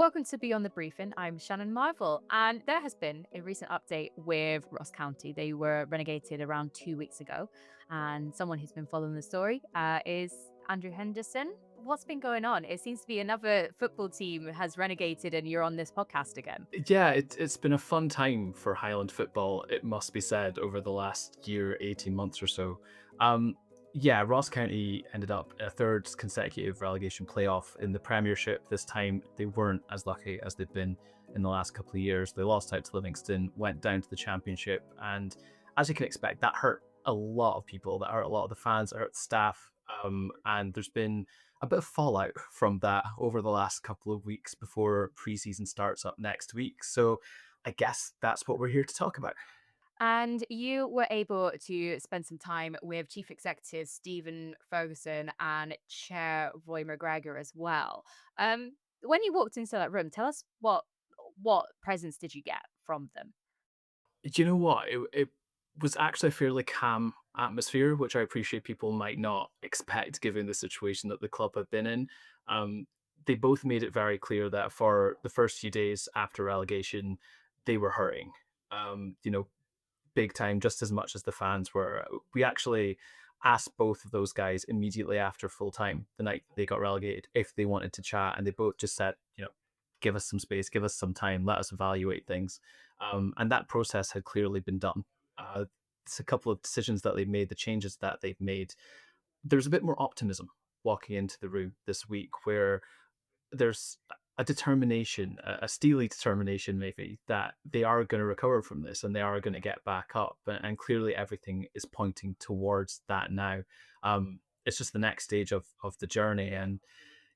Welcome to Beyond the Briefing. I'm Shannon Marvell, and there has been a recent update with Ross County. They were relegated around 2 weeks ago, and someone who's been following the story is Andrew Henderson. What's been going on? It seems to be another football team has renegated, and you're on this podcast again. Yeah, it's been a fun time for Highland football, it must be said, over the last year, 18 months or so. Um, yeah, Ross County ended up a third consecutive relegation playoff in the Premiership. This time, they weren't as lucky as they've been in the last couple of years. They lost out to Livingston, went down to the Championship, and as you can expect, that hurt a lot of people. That hurt a lot of the fans, that hurt the staff, and there's been a bit of fallout from that over the last couple of weeks before preseason starts up next week. So I guess that's what we're here to talk about. And you were able to spend some time with Chief Executive Stephen Ferguson and Chair Roy MacGregor as well. When you walked into that room, tell us what presents did you get from them? Do you know what? It was actually a fairly calm atmosphere, which I appreciate people might not expect given the situation that the club have been in. Um, they both made it very clear that for the first few days after relegation, they were hurting. You know, big time, just as much as the fans were. We actually asked both of those guys immediately after full time, the night they got relegated, if they wanted to chat, and they both just said, give us some space, give us some time, let us evaluate things. And that process had clearly been done. Uh, it's a couple of decisions that they've made, the changes that they've made. There's a bit more optimism walking into the room this week, where there's a determination, a steely determination, maybe, that they are going to recover from this and they are going to get back up. And clearly, everything is pointing towards that now. It's just the next stage of the journey. And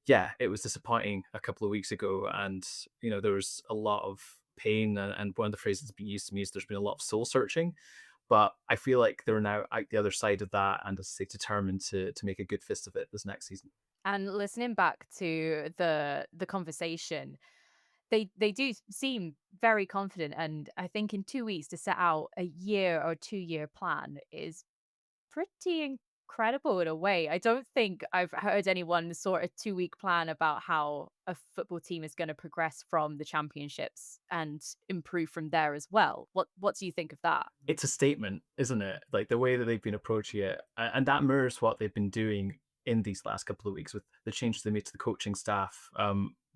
yeah, it was disappointing a couple of weeks ago. And, there was a lot of pain. And one of the phrases being used to me is there's been a lot of soul searching. But I feel like they're now out the other side of that and, as I say, determined to make a good fist of it this next season. And listening back to the conversation, they do seem very confident. And I think in 2 weeks to set out a year or 2 year plan is pretty incredible in a way. I don't think I've heard anyone sort of 2 week plan about how a football team is going to progress from the championships and improve from there as well. What do you think of that? It's a statement, isn't it? Like the way that they've been approaching it, and that mirrors what they've been doing in these last couple of weeks with the changes they made to the coaching staff,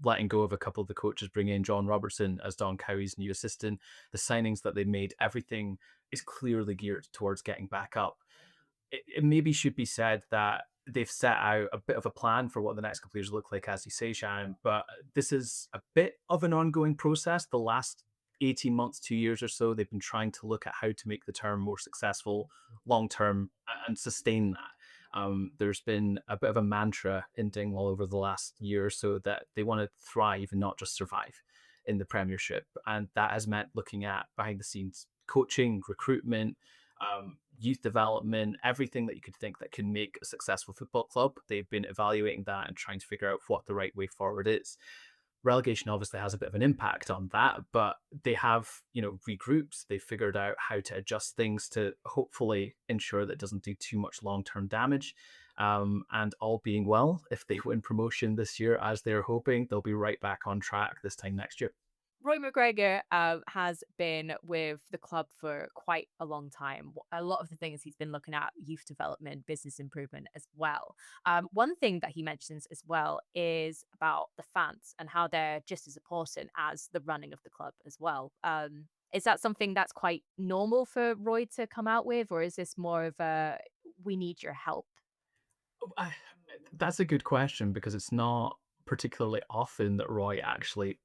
letting go of a couple of the coaches, bringing in John Robertson as Don Cowie's new assistant, the signings that they made, everything is clearly geared towards getting back up. It maybe should be said that they've set out a bit of a plan for what the next couple of years look like, as you say, Shannon. But this is a bit of an ongoing process. The last 18 months, 2 years or so, they've been trying to look at how to make the term more successful long term and sustain that. There's been a bit of a mantra in Dingwall over the last year or so that they want to thrive and not just survive in the Premiership. And that has meant looking at behind the scenes coaching, recruitment, youth development, everything that you could think that can make a successful football club. They've been evaluating that and trying to figure out what the right way forward is. Relegation obviously has a bit of an impact on that, but they have, regrouped. They figured out how to adjust things to hopefully ensure that it doesn't do too much long-term damage. And all being well, if they win promotion this year, as they're hoping, they'll be right back on track this time next year. Roy MacGregor has been with the club for quite a long time. A lot of the things he's been looking at youth development, business improvement as well. One thing that he mentions as well is about the fans and how they're just as important as the running of the club as well. Is that something that's quite normal for Roy to come out with, or is this more of a we need your help? I, that's a good question because it's not particularly often that Roy actually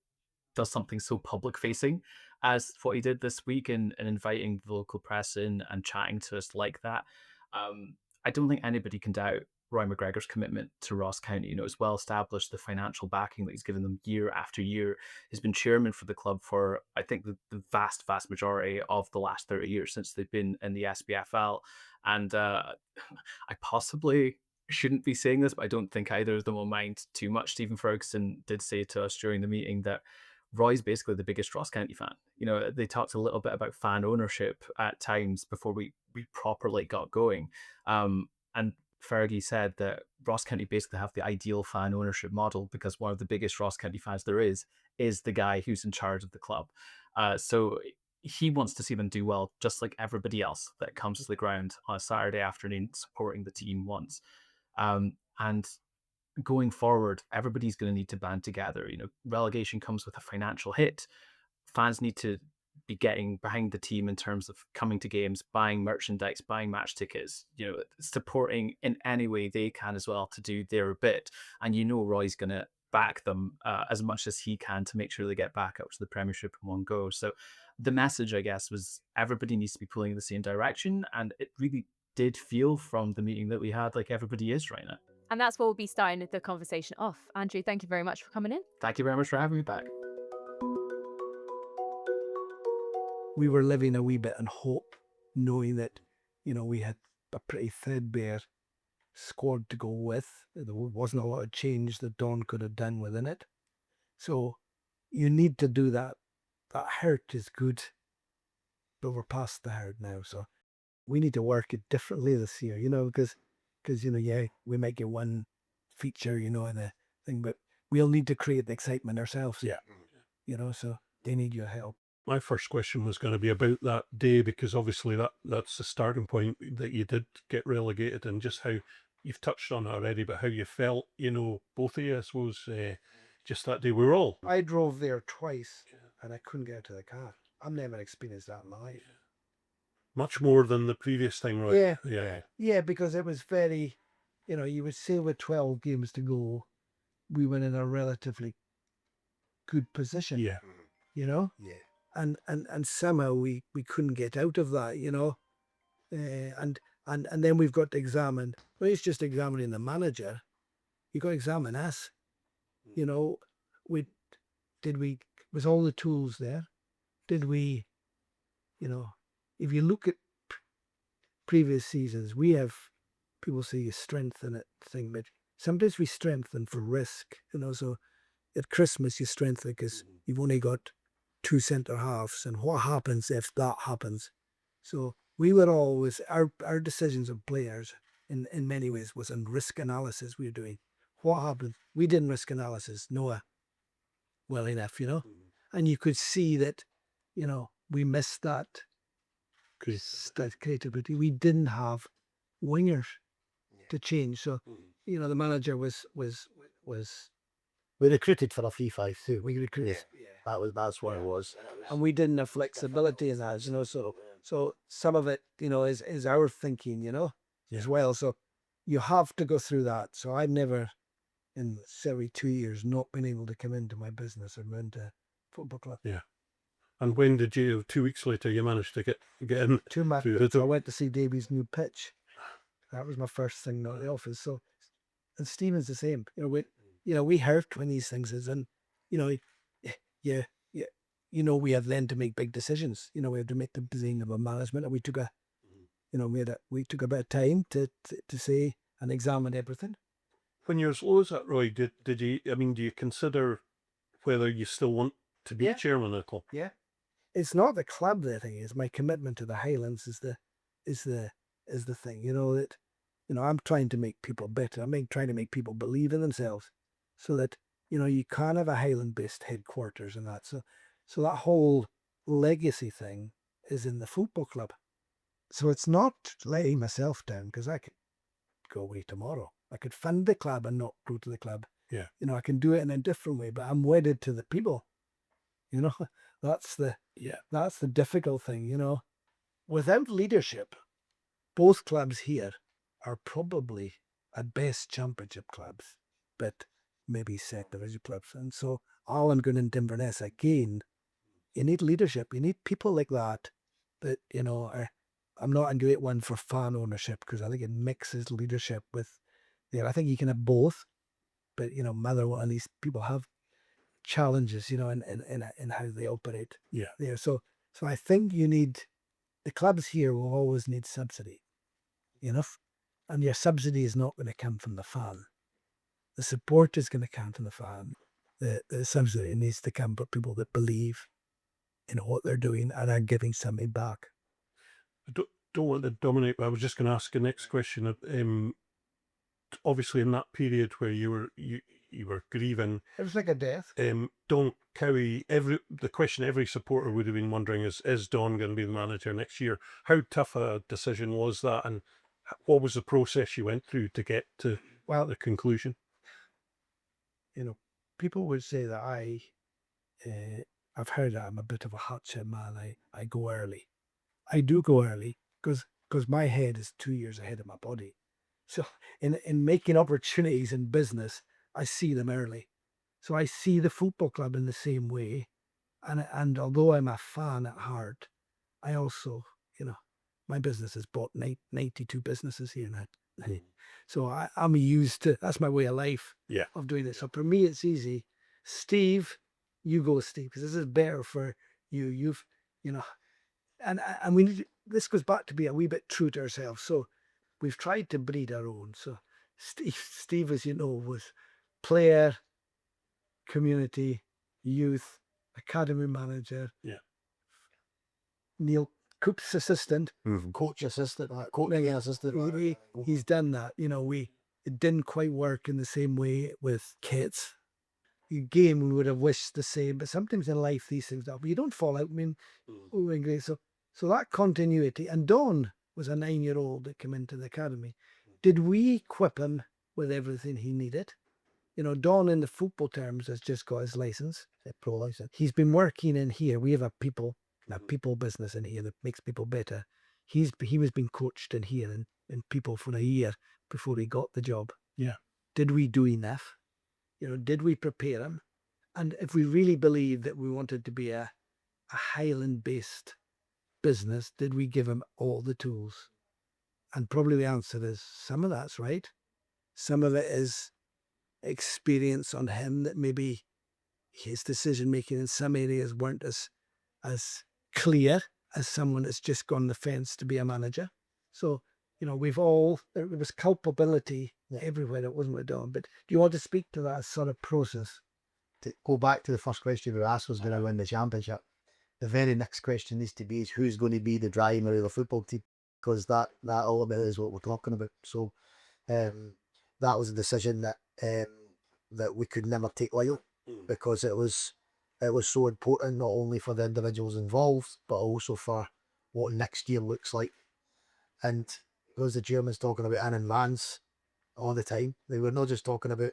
does something so public facing as what he did this week and inviting the local press in and chatting to us like that. I don't think anybody can doubt Roy McGregor's commitment to Ross County. It's well established, the financial backing that he's given them year after year. He's been chairman for the club for, I think, the vast majority of the last 30 years since they've been in the SBFL. And I possibly shouldn't be saying this, but I don't think either of them will mind too much. Stephen Ferguson did say to us during the meeting that Roy's basically the biggest Ross County fan. They talked a little bit about fan ownership at times before we properly got going. And Fergie said that Ross County basically have the ideal fan ownership model, because one of the biggest Ross County fans there is the guy who's in charge of the club. So he wants to see them do well, just like everybody else that comes to the ground on a Saturday afternoon supporting the team wants. And going forward, everybody's going to need to band together. Relegation comes with a financial hit. Fans need to be getting behind the team in terms of coming to games, buying merchandise, buying match tickets, supporting in any way they can as well to do their bit. And Roy's going to back them as much as he can to make sure they get back up to the Premiership in one go. So the message, I guess, was everybody needs to be pulling in the same direction. And it really did feel from the meeting that we had like everybody is right now. And that's what we'll be starting the conversation off. Andrew, thank you very much for coming in. Thank you very much for having me back. We were living a wee bit in hope, knowing that, we had a pretty threadbare squad to go with. There wasn't a lot of change that Don could have done within it. So you need to do that. That hurt is good, but we're past the hurt now. So we need to work it differently this year, because we might get one feature, in a thing, but we'll need to create the excitement ourselves. Yeah. So they need your help. My first question was going to be about that day, because obviously that's the starting point that you did get relegated, and just how you've touched on it already, but how you felt, both of you, I suppose, just that day. I drove there twice and I couldn't get to the car. I've never experienced that in my life. Much more than the previous time, right? Yeah, because it was very, you would say with 12 games to go, we were in a relatively good position. Yeah. Yeah. And somehow we couldn't get out of that, and then we've got to examine. Well, it's just examining the manager. You got to examine us. Was all the tools there? Did we, if you look at previous seasons, we have, people say you strengthen it thing, but sometimes we strengthen for risk. So at Christmas you strengthen because you've only got 2 centre halves, and what happens if that happens? So we were always, our decisions of players in many ways was in risk analysis we were doing. What happened? We didn't risk analysis, Noah, well enough, and you could see that, we missed that creativity. We didn't have wingers to change. So, the manager was we recruited for a 3-5-2. we recruited. That's what it was. And we didn't have flexibility in that, so some of it, is our thinking, as well. So you have to go through that. So I've never, in 72 years, not been able to come into my business or into football club. Yeah. And when did you, 2 weeks later, you managed to get in? 2 months. I went to see Davy's new pitch. That was my first thing out of the office. So, and Stephen's the same. We hurt when these things is, and we have then to make big decisions. We have to make the decision of a management, and we took we took a bit of time to say and examine everything. When you're as low as that, Roy, did you? Do you consider whether you still want to be chairman of the club? Yeah, it's not the club. The thing is, my commitment to the Highlands is the thing. That I'm trying to make people better. I'm trying to make people believe in themselves, so that you can have a Highland-based headquarters and that. So that whole legacy thing is in the football club. So it's not letting myself down, because I could go away tomorrow. I could fund the club and not go to the club. Yeah. I can do it in a different way, but I'm wedded to the people. That's the difficult thing. Without leadership, both clubs here are probably at best championship clubs, but maybe second division clubs. And so Allengoon and Inverness, again, you need leadership. You need people like that I'm not a great one for fan ownership, because I think it mixes leadership with I think you can have both, but Motherwell and these people have challenges, in how they operate. Yeah. So I think you need, the clubs here will always need subsidy, and your subsidy is not going to come from the fan. The support is going to come from the fan. The subsidy needs to come from people that believe in what they're doing and are giving something back. I don't want to dominate, but I was just going to ask the next question. obviously in that period where you were grieving, It was like a death. Don Cowie, the question every supporter would have been wondering is Don going to be the manager next year? How tough a decision was that, and what was the process you went through to get to the conclusion? People would say that I've heard that I'm a bit of a hotshot man. I go early. I do go early because my head is 2 years ahead of my body. So in making opportunities in business, I see them early. So I see the football club in the same way. And although I'm a fan at heart, I also, my business has bought 92 businesses here now. So I'm used to, that's my way of life of doing it. So for me, it's easy. Steve, you go, Steve, because this is better for you. And we need, this goes back to be a wee bit true to ourselves. So we've tried to breed our own. So Steve, as you know, was player, community, youth, academy manager. Yeah. Neil Coop's assistant. Coach assistant, coaching assistant. He's done that. It didn't quite work in the same way with Kate's. Again, we would have wished the same, but sometimes in life these things happen. You don't fall out. I mean, we were in great. So that continuity. And Don was a 9-year-old that came into the academy. Did we equip him with everything he needed? Don in the football terms has just got his license, a pro license. He's been working in here. We have a people business in here that makes people better. He was being coached in here in people for a year before he got the job. Yeah. Did we do enough? Did we prepare him? And if we really believed that we wanted to be a Highland-based business, did we give him all the tools? And probably the answer is some of that's right. Some of it is experience on him that maybe his decision-making in some areas weren't as clear as someone that's just gone the fence to be a manager. So, there was culpability everywhere. It wasn't with Don. But do you want to speak to that sort of process? To go back to the first question we were asked was going to win the championship. The very next question needs to be is who's going to be the driver of the football team, because that ultimately is what we're talking about. So that was a decision that we could never take lightly, because it was so important, not only for the individuals involved but also for what next year looks like. And because the Germans talking about in and vans all the time, they were not just talking about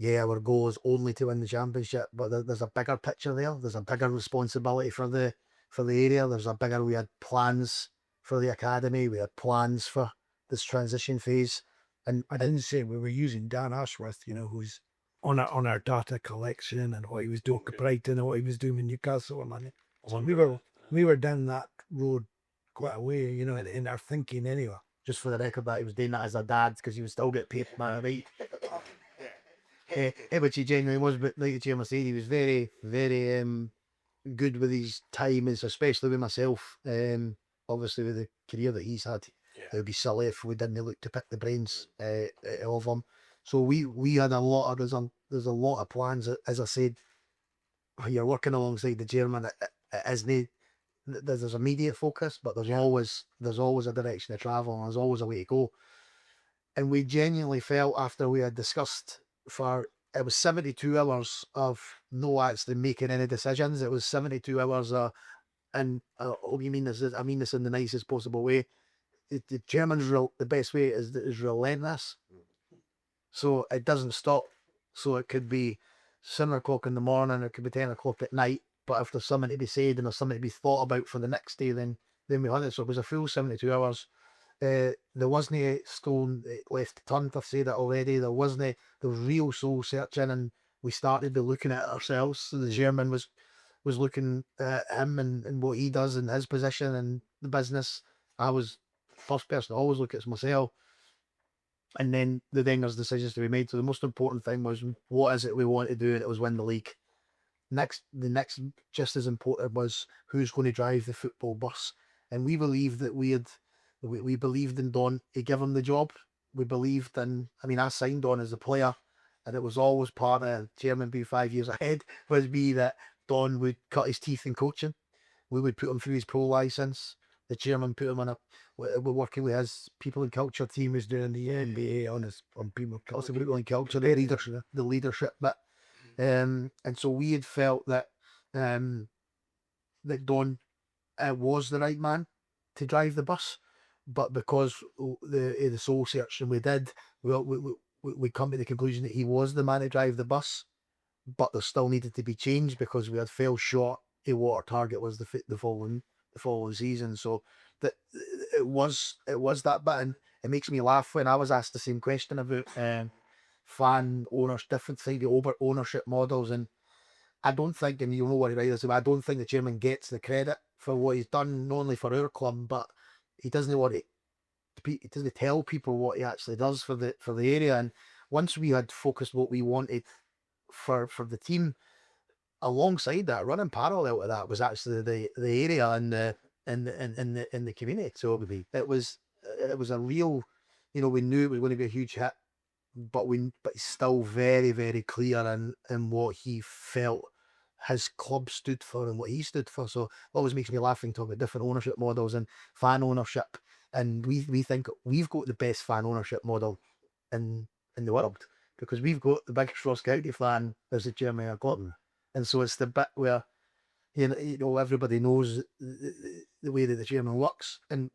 our goal is only to win the championship, but there's a bigger picture there. There's a bigger responsibility for the area. We had plans for the academy. We had plans for this transition phase. And I didn't say we were using Dan Ashworth, who's on our data collection and what he was doing at Brighton and what he was doing in Newcastle. So we were down that road quite a way, in our thinking anyway. Just for the record, that he was doing that as a dad because he would still get paid my right. Which he genuinely was, but like the chairman said, he was very, very good with his time, especially with myself. Obviously with the career that he's had, it would be silly if we didn't look to pick the brains of him. So we had there's a lot of plans. As I said, you're working alongside the chairman. It isn't. There's immediate focus, but there's always a direction to travel, and there's always a way to go. And we genuinely felt, after we had discussed it was 72 hours of no actually making any decisions. It was 72 hours and I mean this in the nicest possible way. The chairman's the best way is relentless. So it doesn't stop. So it could be 7 o'clock in the morning, it could be 10 o'clock at night. But if there's something to be said and there's something to be thought about for the next day, then we had it. So it was a full 72 hours. There wasn't a stone left turned, I've said it already. There was real soul searching, and we started to looking at ourselves. So the chairman was looking at him and what he does in his position and the business. I was the first person to always look at myself. And then there's decisions to be made. So the most important thing was, what is it we want to do? And it was win the league. The next just as important was, who's going to drive the football bus? And we believed that we believed in Don to give him the job. We believed in, I signed Don as a player, and it was always part of chairman being 5 years ahead, was me that Don would cut his teeth in coaching. We would put him through his pro licence. the chairman put him on we're working with his people and culture team who's doing the MBA on people and culture, the leadership bit. And so we had felt that that Don was the right man to drive the bus, but because the soul searching we did, we come to the conclusion that he was the man to drive the bus, but there still needed to be change because we had fell short of what our target was the following season. So that it was that bit, and it makes me laugh when I was asked the same question about fan owners, different side of ownership models, and I don't think, and you'll know what he writes, I don't think the chairman gets the credit for what he's done, not only for our club, but he doesn't he doesn't tell people what he actually does for the area. And once we had focused what we wanted for the team, alongside that, running parallel to that was actually the area and in the community. So it was a real, we knew it was going to be a huge hit, but he's still very, very clear in what he felt his club stood for and what he stood for. So it always makes me laughing talking about different ownership models and fan ownership. And we think we've got the best fan ownership model in the world, because we've got the biggest Ross County fan as the chairman of our club. And so it's the bit where everybody knows the way that the chairman works, and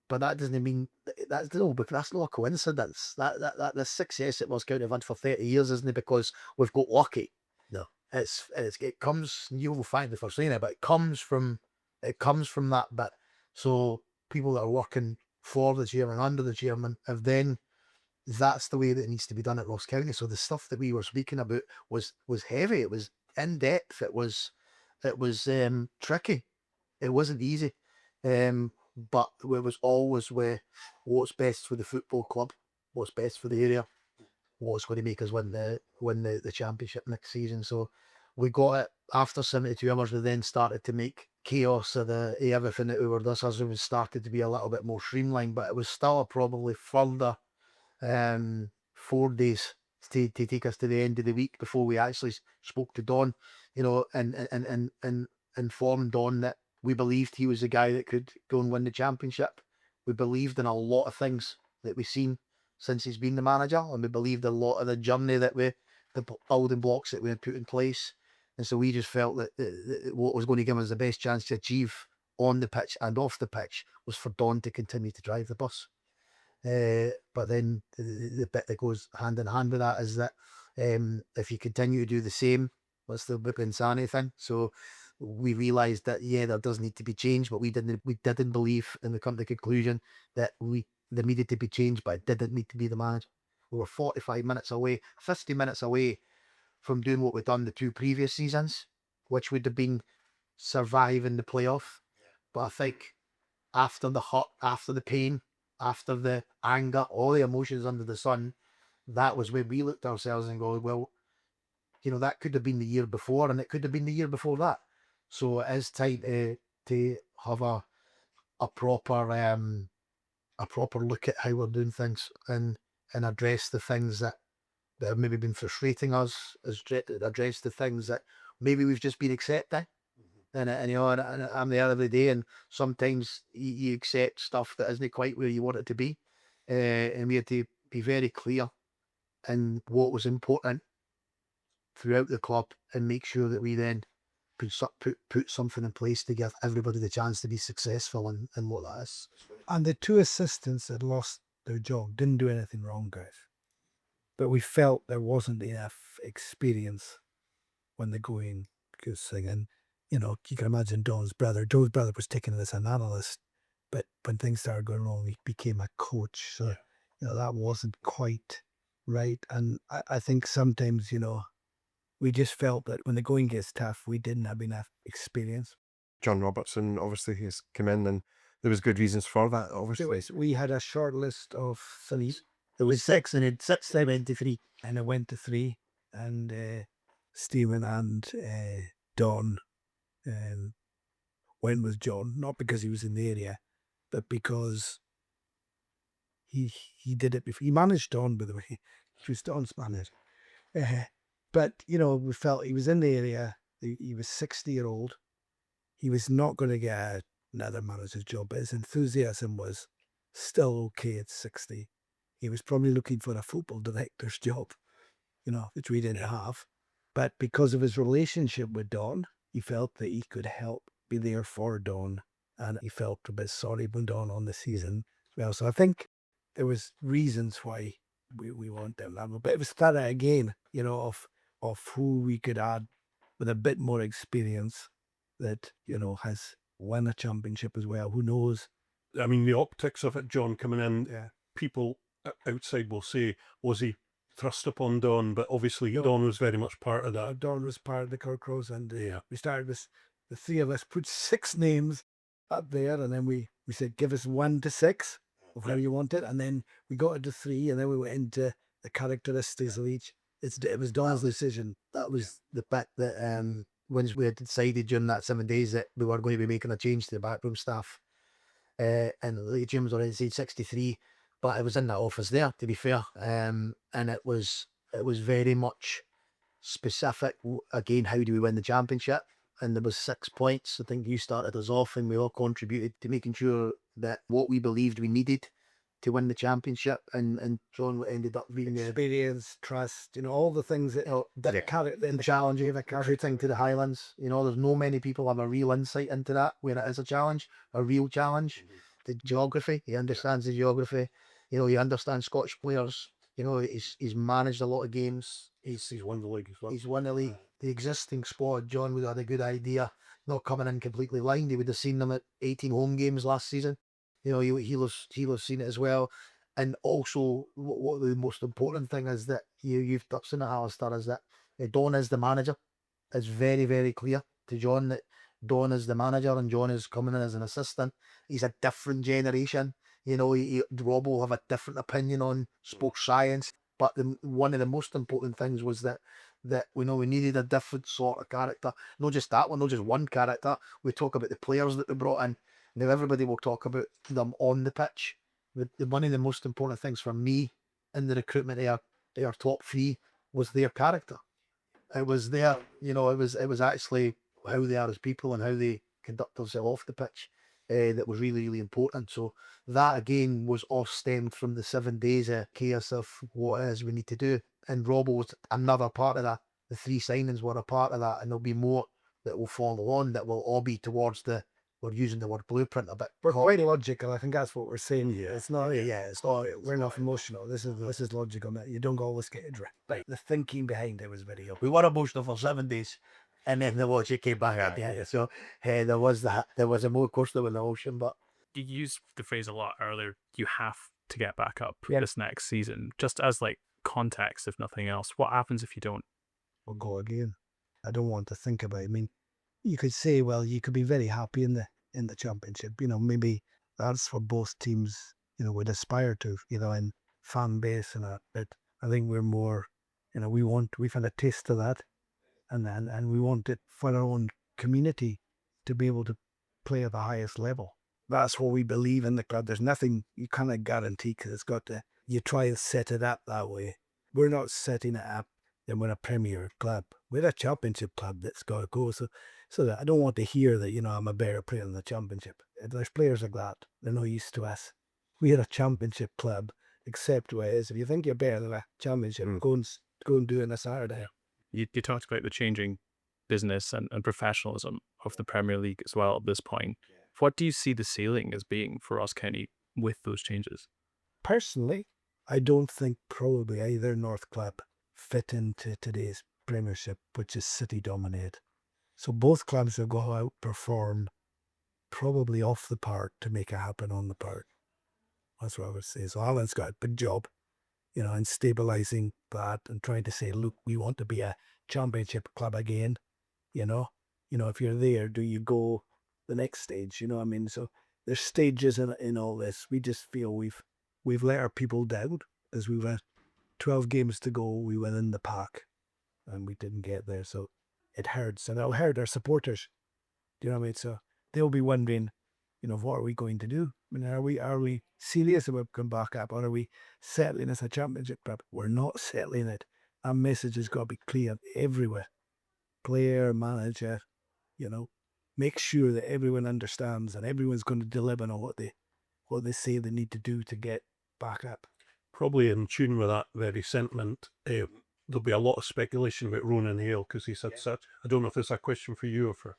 but that doesn't mean that's not a coincidence. That the success that Ross County have had for 30 years isn't it because we've got lucky. No, it comes. You'll find if I'm saying it, but it comes from that bit. So people that are working for the chairman, under the chairman, have then. That's the way that it needs to be done at Ross County. So the stuff that we were speaking about was heavy. It was in depth. It was tricky. It wasn't easy. But it was always what's best for the football club, what's best for the area, what's going to make us win the championship next season. So we got it after 72 hours. We then started to make chaos of everything that we were this as it started to be a little bit more streamlined, but it was still probably further 4 days to take us to the end of the week before we actually spoke to Don, and informed Don that we believed he was the guy that could go and win the championship. We believed in a lot of things that we've seen since he's been the manager, and we believed a lot of the journey the building blocks that we had put in place. And so we just felt that what was going to give us the best chance to achieve on the pitch and off the pitch was for Don to continue to drive the bus. But then the bit that goes hand in hand with that is that if you continue to do the same, what's the big insanity thing? So we realised that there does need to be change, but we didn't believe, and we come to the conclusion that there needed to be change, but it didn't need to be the manager. We were 45 minutes away, 50 minutes away from doing what we'd done the 2 previous seasons, which would have been surviving the playoff. But I think after the hurt, after the pain, after the anger, all the emotions under the sun, that was when we looked at ourselves and go, well, that could have been the year before, and it could have been the year before that. So it is time to have a proper look at how we're doing things and address the things that have maybe been frustrating us, address the things that maybe we've just been accepting. And I'm there every day, and sometimes you accept stuff that isn't quite where you want it to be, and we had to be very clear in what was important throughout the club and make sure that we then put something in place to give everybody the chance to be successful in what that is. And the 2 assistants that lost their job didn't do anything wrong, guys. But we felt there wasn't enough experience when the going goes singing. You can imagine Joe's brother was taken as an analyst, but when things started going wrong, he became a coach. So, that wasn't quite right. And I think sometimes, we just felt that when the going gets tough, we didn't have enough experience. John Robertson, obviously, has come in, and there was good reasons for that, obviously. We had a short list of 3. There was 6, and it 6 they went to 3. And it went to 3. And Stephen and Don went with John, not because he was in the area, but because he did it before. He managed Don, by the way. He was Don's manager. But, we felt he was in the area. He was 60-year-old. He was not going to get another manager's job, but his enthusiasm was still okay at 60. He was probably looking for a football director's job, which we didn't have. But because of his relationship with Don, he felt that he could help be there for Don, and he felt a bit sorry for Don on the season. Well, so I think there was reasons why we want them level, but it was thorough again, of who we could add with a bit more experience that has won a championship as well. Who knows? I mean, the optics of it, John, coming in, Yeah. people outside will say, was he thrust upon Don? But obviously, No. Don was very much part of that. Don was part of the Crows, and Yeah. we started with the three of us put 6 names up there, and then we said, give us 1 to 6 of how you want it, and then we got into 3, and then we went into the characteristics of each. It was Don's decision. That was the bit that when we had decided during that 7 days that we were going to be making a change to the backroom staff. And the Jim's already said 63, but I was in that office there, to be fair. And it was very much specific. Again, how do we win the championship? And there was 6 points. I think you started us off, and we all contributed to making sure that what we believed we needed to win the championship, and John ended up being experience, trust, all the things that the challenge of everything to the Highlands. There's no many people have a real insight into that when it is a challenge, a real challenge. The geography, he understands the geography. He understands Scottish players. He's managed a lot of games. He's won the league as well. He's won the league. The existing squad, John would have had a good idea. Not coming in completely blind. He would have seen them at 18 home games last season. He'll have seen it as well. And also, what the most important thing is that you've touched on it, Alistair, is that Don is the manager. It's very, very clear to John that Don is the manager and John is coming in as an assistant. He's a different generation. Rob will have a different opinion on sports science. But one of the most important things was that we needed a different sort of character. Not just that one, not just one character. We talk about the players that we brought in. Now everybody will talk about them on the pitch. One of the most important things for me in the recruitment of our top 3 was their character. It was it was actually how they are as people and how they conduct themselves off the pitch that was really, really important. So that again was all stemmed from the 7 days of chaos of what it is we need to do. And Robbo was another part of that. The 3 signings were a part of that, and there'll be more that will follow on that will all be towards we're using the word blueprint a bit. We're quite logical. I think that's what we're saying. Yeah. It's not. We're not emotional. This is logical. You don't always get it right. The thinking behind it was very up. We were emotional for 7 days, and then the logic came back at the end. So there was that. There was a more course there was the ocean, but You used the phrase a lot earlier. You have to get back up Yeah. this next season, just as context, if nothing else. What happens if you don't? We'll go again. I don't want to think about it. I mean, you could say, well, you could be very happy in the championship. Maybe that's for both teams. Would aspire to. In fan base and that. But I think we're more. We've had a taste of that, and we want it for our own community to be able to play at the highest level. That's what we believe in the club. There's nothing you cannot guarantee because it's got to. You try and set it up that way. We're not setting it up. Then we're a Premier club. We're a Championship club that's got to go. So that I don't want to hear that I'm a better player in the Championship. There's players like that. They're no use to us. We're a Championship club. Except if you think you're better than a Championship, go and do it on a Saturday. You talked about the changing business and professionalism of the Premier League as well at this point. What do you see the ceiling as being for Ross County with those changes? Personally, I don't think probably either North Club fit into today's Premiership, which is City dominated. So both clubs have got to outperform probably off the park to make it happen on the park. That's what I would say. So Alan's got a big job, in stabilising that and trying to say, look, we want to be a Championship club again. If you're there, do you go the next stage? So there's stages in all this. We just feel we've let our people down as we've had 12 games to go. We went in the pack and we didn't get there. So it hurts, and it'll hurt our supporters. Do you know what I mean? So they'll be wondering, what are we going to do? I mean, are we serious about coming back up, or are we settling as a Championship club? We're not settling it. Our message has got to be clear everywhere. Player, manager, make sure that everyone understands and everyone's going to deliver on what they say they need to do to get back up. Probably in tune with that very sentiment, there'll be a lot of speculation about Ronan Hale because he's had such. I don't know if it's a question for you or for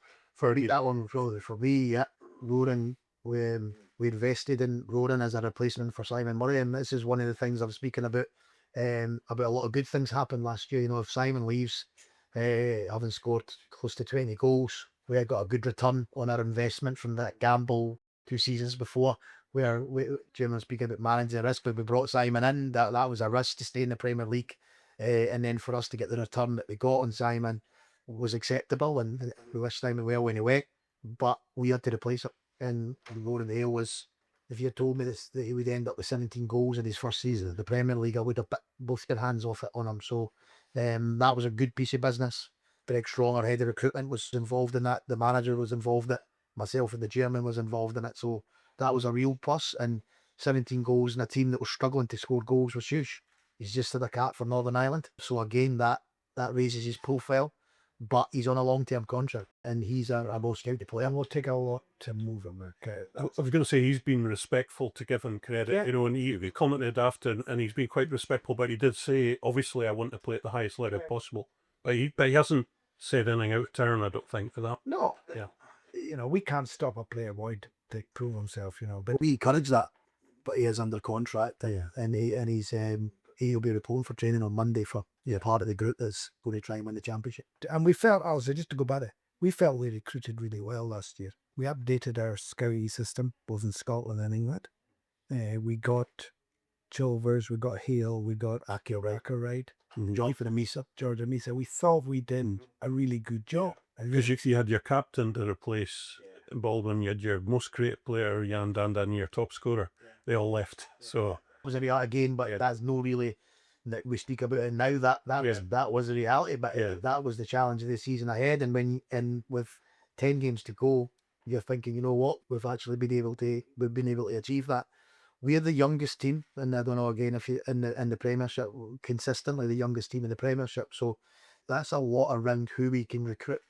I think that one was probably for me. Yeah, Ronan. We invested in Ronan as a replacement for Simon Murray, and this is one of the things I'm speaking about. About a lot of good things happened last year. You know, if Simon leaves, having scored close to 20 goals, we had got a good return on our investment from that gamble 2 seasons before. Where Jim was speaking about managing the risk, but we brought Simon in. That was a risk to stay in the Premier League, and then for us to get the return that we got on Simon was acceptable, and we wished Simon well when he went, but we had to replace it. And Ronan Hale was, if you had told me this, that he would end up with 17 goals in his first season in the Premier League, I would have both your hands off it on him. So that was a good piece of business. Greg Strong, our head of recruitment, was involved in that. The manager was involved in it. Myself and the chairman was involved in it. So that was a real plus. And 17 goals in a team that was struggling to score goals was huge. He's just had a cap for Northern Ireland. So again, that raises his profile. But he's on a long-term contract, and he's a most scouted player. And we'll take a lot to move him. Okay. I was going to say he's been respectful to give him credit, Yeah. you know, and he commented after, and he's been quite respectful, but he did say, obviously, I want to play at the highest level possible. But he hasn't said anything out of turn, I don't think, for that. No. Yeah. You know, we can't stop a player, Boyd, to prove himself, you know. But we encourage that, but he is under contract, and he'll be reporting for training on Monday for part of the group that's going to try and win the championship. And we felt, also, just to go back there, we felt we recruited really well last year. We updated our scouting system, both in Scotland and England. We got Chilvers, we got Hale, we got Akerride, George Amisa. We thought we did a really good job. Because you had your captain to replace Baldwin, you had your most creative player, Jan Danda, and your top scorer. They all left. So it was a reality again, but that's no really that we speak about it now. That was a reality, but that was the challenge of the season ahead. And with 10 games to go, you're thinking, you know what, we've been able to achieve that. We're the youngest team, and I don't know again if you in the Premiership, consistently the youngest team in the Premiership. So that's a lot around who we can recruit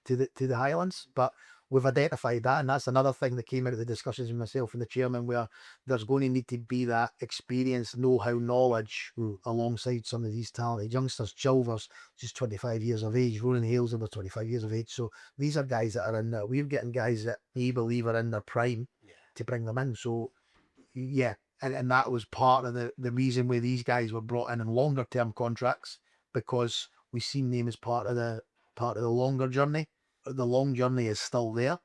to the Highlands, but we've identified that, and that's another thing that came out of the discussions with myself and the chairman, where there's going to need to be that experience, know-how, knowledge alongside some of these talented youngsters. Chilvers, just 25 years of age. Ronan Hale's over 25 years of age. So these are guys that are in there. We're getting guys that we believe are in their prime to bring them in. So yeah, and that was part of the reason why these guys were brought in longer term contracts, because we seen them as part of the longer journey. The long journey is still there,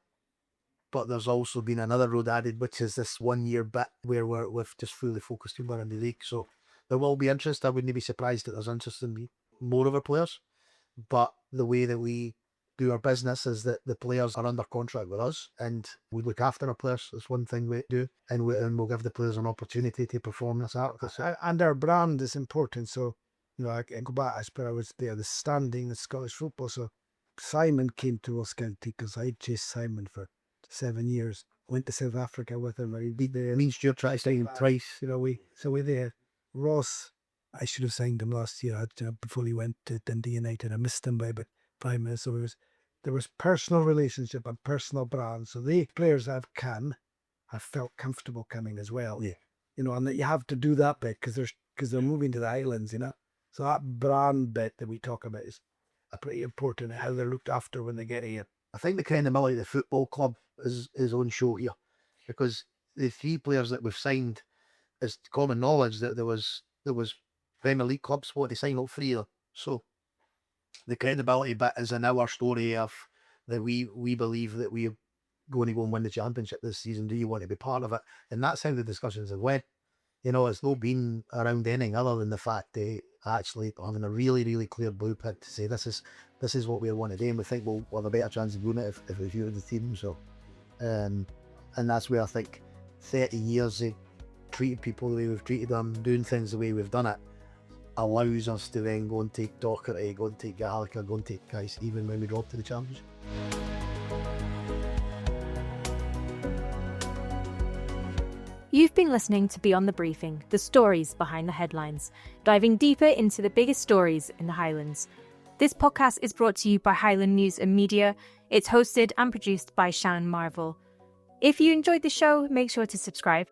but there's also been another road added, which is this 1 year bit where we've just fully focused on in the league. So there will be interest. I wouldn't be surprised that there's interest in more of our players, but the way that we do our business is that the players are under contract with us, and we look after our players. That's one thing we do, and we'll give the players an opportunity to perform this art. And our brand is important. So, you know, I can go back, I was there, the standing of Scottish football. So Simon came to Ross County because I chased Simon for 7 years. Went to South Africa with him, and he beat the mean Stuart tried to sign him twice. You know, we're there. Ross, I should have signed him last year before he went to Dundee United. I missed him by about 5 minutes. So there was personal relationship and personal brand. So the players have felt comfortable coming as well. Yeah. You know, and that you have to do that bit because they're moving to the Highlands, you know. So that brand bit that we talk about is pretty important, how they're looked after when they get here. I think the credibility of the football club is on show here, because the 3 players that we've signed, it's common knowledge that there was Premier League clubs wanting to sign all 3 of them. So the credibility bit is in our story of that we believe that we're going to go and win the championship this season. Do you want to be part of it? And that's how the discussions have went. You know, it's not been around anything other than the fact they actually having a really, really clear blueprint to say this is what we want to do, and we think we'll have a better chance of doing it if we view the team. So, and that's where I think 30 years of treating people the way we've treated them, doing things the way we've done it, allows us to then go and take Docherty, go and take Gallagher, go and take guys even when we drop to the championship. You've been listening to Beyond the Briefing, the stories behind the headlines, diving deeper into the biggest stories in the Highlands. This podcast is brought to you by Highland News and Media It's hosted and produced by Shannon Marvell. If you enjoyed the show, make sure to subscribe.